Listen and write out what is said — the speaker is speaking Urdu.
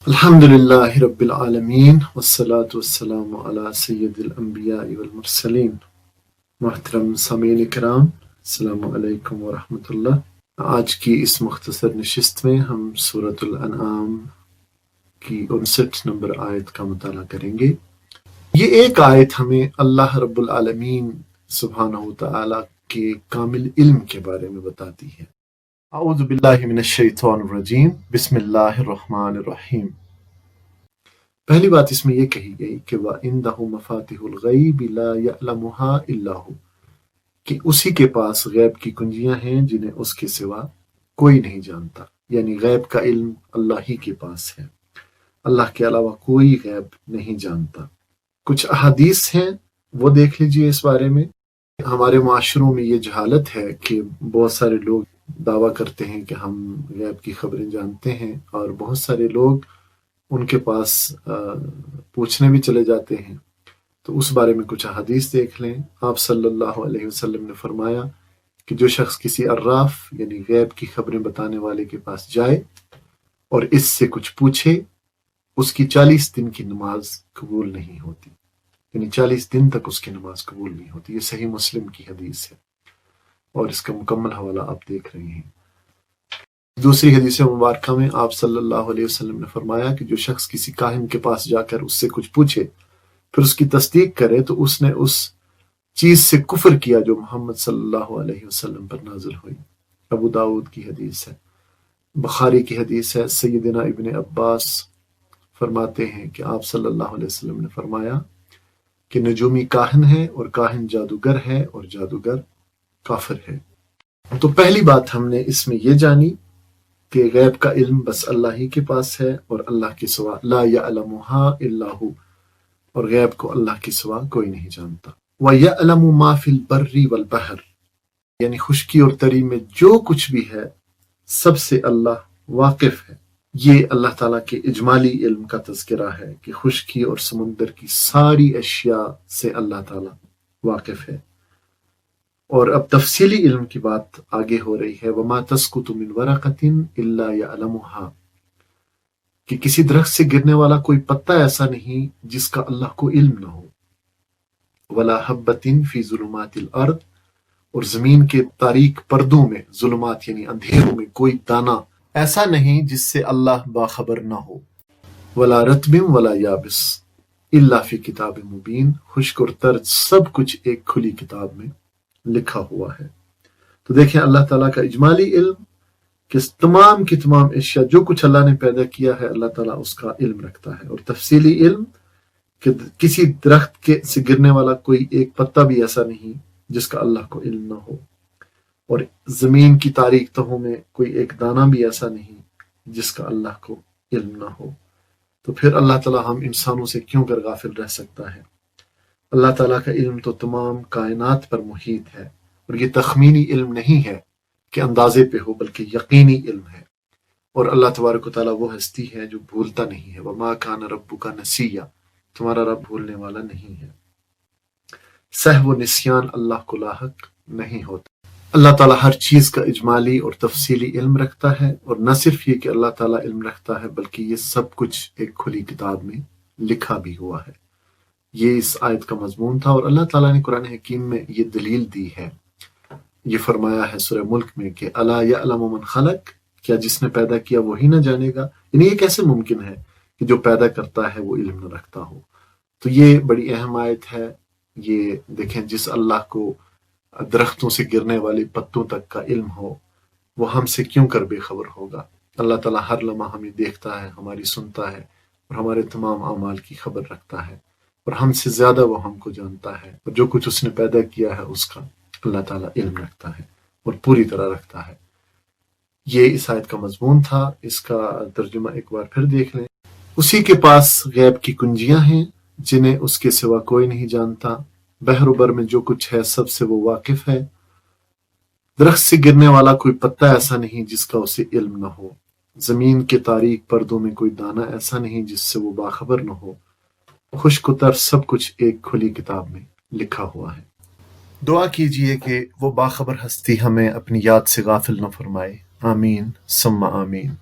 الحمدللہ رب العالمین والصلاة والسلام علی سید الانبیاء والمرسلین۔ محترم سامعین کرام، السلام علیکم ورحمۃ اللہ۔ آج کی اس مختصر نشست میں ہم سورۃ الانعام کی 59 نمبر آیت کا مطالعہ کریں گے۔ یہ ایک آیت ہمیں اللہ رب العالمین سبحانہ وتعالی کے کامل علم کے بارے میں بتاتی ہے۔ اعوذ باللہ من الشیطان الرجیم، بسم اللہ الرحمن الرحیم۔ پہلی بات اس میں یہ کہی گئی کہ وَعِندَهُ مَفَاتِحُ الْغَيْبِ لَا يَعْلَمُهَا إِلَّا هُوَ، کہ اسی کے پاس غیب کی کنجیاں ہیں جنہیں اس کے سوا کوئی نہیں جانتا، یعنی غیب کا علم اللہ ہی کے پاس ہے، اللہ کے علاوہ کوئی غیب نہیں جانتا۔ کچھ احادیث ہیں وہ دیکھ لیجئے اس بارے میں۔ ہمارے معاشروں میں یہ جہالت ہے کہ بہت سارے لوگ دعویٰ کرتے ہیں کہ ہم غیب کی خبریں جانتے ہیں، اور بہت سارے لوگ ان کے پاس پوچھنے بھی چلے جاتے ہیں۔ تو اس بارے میں کچھ احادیث دیکھ لیں۔ آپ صلی اللہ علیہ وسلم نے فرمایا کہ جو شخص کسی عراف یعنی غیب کی خبریں بتانے والے کے پاس جائے اور اس سے کچھ پوچھے، اس کی 40 دن کی نماز قبول نہیں ہوتی، یعنی 40 دن تک اس کی نماز قبول نہیں ہوتی۔ یہ صحیح مسلم کی حدیث ہے اور اس کا مکمل حوالہ آپ دیکھ رہے ہیں۔ دوسری حدیث مبارکہ میں آپ صلی اللہ علیہ وسلم نے فرمایا کہ جو شخص کسی کاہن کے پاس جا کر اس سے کچھ پوچھے پھر اس کی تصدیق کرے تو اس نے اس چیز سے کفر کیا جو محمد صلی اللہ علیہ وسلم پر نازل ہوئی۔ ابو داؤد کی حدیث ہے، بخاری کی حدیث ہے۔ سیدنا ابن عباس فرماتے ہیں کہ آپ صلی اللہ علیہ وسلم نے فرمایا کہ نجومی کاہن ہے اور کاہن جادوگر ہے اور جادوگر کافر ہے۔ تو پہلی بات ہم نے اس میں یہ جانی کہ غیب کا علم بس اللہ ہی کے پاس ہے اور اللہ کے سوا لا يعلمها الا هو، اور غیب کو اللہ کے سوا کوئی نہیں جانتا۔ وَيَعْلَمُ مَا فِي الْبَرِّ وَالْبَحْرِ، یعنی خشکی اور تری میں جو کچھ بھی ہے سب سے اللہ واقف ہے۔ یہ اللہ تعالیٰ کے اجمالی علم کا تذکرہ ہے کہ خشکی اور سمندر کی ساری اشیاء سے اللہ تعالیٰ واقف ہے۔ اور اب تفصیلی علم کی بات آگے ہو رہی ہے۔ وَمَا تَسْقُطُ مِنْ وَرَقَةٍ إِلَّا يَعْلَمُهَا، کہ کسی درخت سے گرنے والا کوئی پتا ایسا نہیں جس کا اللہ کو علم نہ ہو۔ وَلَا حَبَّةٍ فِي ظُلُمَاتِ الْأَرْضِ، اور زمین کے تاریک پردوں میں، ظلمات یعنی اندھیروں میں، کوئی دانہ ایسا نہیں جس سے اللہ باخبر نہ ہو۔ وَلَا رَطْبٍ وَلَا يَابِسٍ إِلَّا فِي كِتَابٍ مُبِينٍ، خشک اور تر سب کچھ ایک کھلی کتاب میں لکھا ہوا ہے۔ تو دیکھیں اللہ تعالیٰ کا اجمالی علم کہ تمام کی تمام اشیاء جو کچھ اللہ نے پیدا کیا ہے اللہ تعالیٰ اس کا علم رکھتا ہے، اور تفصیلی علم کہ کسی درخت کے سے گرنے والا کوئی ایک پتا بھی ایسا نہیں جس کا اللہ کو علم نہ ہو، اور زمین کی تاریک تہوں میں کوئی ایک دانہ بھی ایسا نہیں جس کا اللہ کو علم نہ ہو۔ تو پھر اللہ تعالیٰ ہم انسانوں سے کیوں کر غافل رہ سکتا ہے؟ اللہ تعالیٰ کا علم تو تمام کائنات پر محیط ہے، اور یہ تخمینی علم نہیں ہے کہ اندازے پہ ہو، بلکہ یقینی علم ہے۔ اور اللہ تبارک و تعالیٰ وہ ہستی ہے جو بھولتا نہیں ہے۔ وَمَا كَانَ رَبُّكَ نَسِيًّا، تمہارا رب بھولنے والا نہیں ہے۔ سہو و نسیان اللہ کو لاحق نہیں ہوتا۔ اللہ تعالیٰ ہر چیز کا اجمالی اور تفصیلی علم رکھتا ہے، اور نہ صرف یہ کہ اللہ تعالیٰ علم رکھتا ہے بلکہ یہ سب کچھ ایک کھلی کتاب میں لکھا بھی ہوا ہے۔ یہ اس آیت کا مضمون تھا، اور اللہ تعالیٰ نے قرآن حکیم میں یہ دلیل دی ہے۔ یہ فرمایا ہے سورہ ملک میں کہ الا یعلم من خلق، کیا جس نے پیدا کیا وہی نہ جانے گا؟ یعنی یہ کیسے ممکن ہے کہ جو پیدا کرتا ہے وہ علم نہ رکھتا ہو؟ تو یہ بڑی اہم آیت ہے۔ یہ دیکھیں، جس اللہ کو درختوں سے گرنے والے پتوں تک کا علم ہو وہ ہم سے کیوں کر بے خبر ہوگا؟ اللہ تعالیٰ ہر لمحہ ہمیں دیکھتا ہے، ہماری سنتا ہے، اور ہمارے تمام اعمال کی خبر رکھتا ہے، اور ہم سے زیادہ وہ ہم کو جانتا ہے، اور جو کچھ اس نے پیدا کیا ہے اس کا اللہ تعالیٰ علم رکھتا ہے اور پوری طرح رکھتا ہے۔ یہ اس آیت کا مضمون تھا۔ اس کا ترجمہ ایک بار پھر دیکھ لیں۔ اسی کے پاس غیب کی کنجیاں ہیں جنہیں اس کے سوا کوئی نہیں جانتا، بحر و بر میں جو کچھ ہے سب سے وہ واقف ہے۔ درخت سے گرنے والا کوئی پتا ایسا نہیں جس کا اسے علم نہ ہو، زمین کے تاریک پردوں میں کوئی دانہ ایسا نہیں جس سے وہ باخبر نہ ہو، خشک و تر سب کچھ ایک کھلی کتاب میں لکھا ہوا ہے۔ دعا کیجئے کہ وہ باخبر ہستی ہمیں اپنی یاد سے غافل نہ فرمائے۔ آمین ثم آمین۔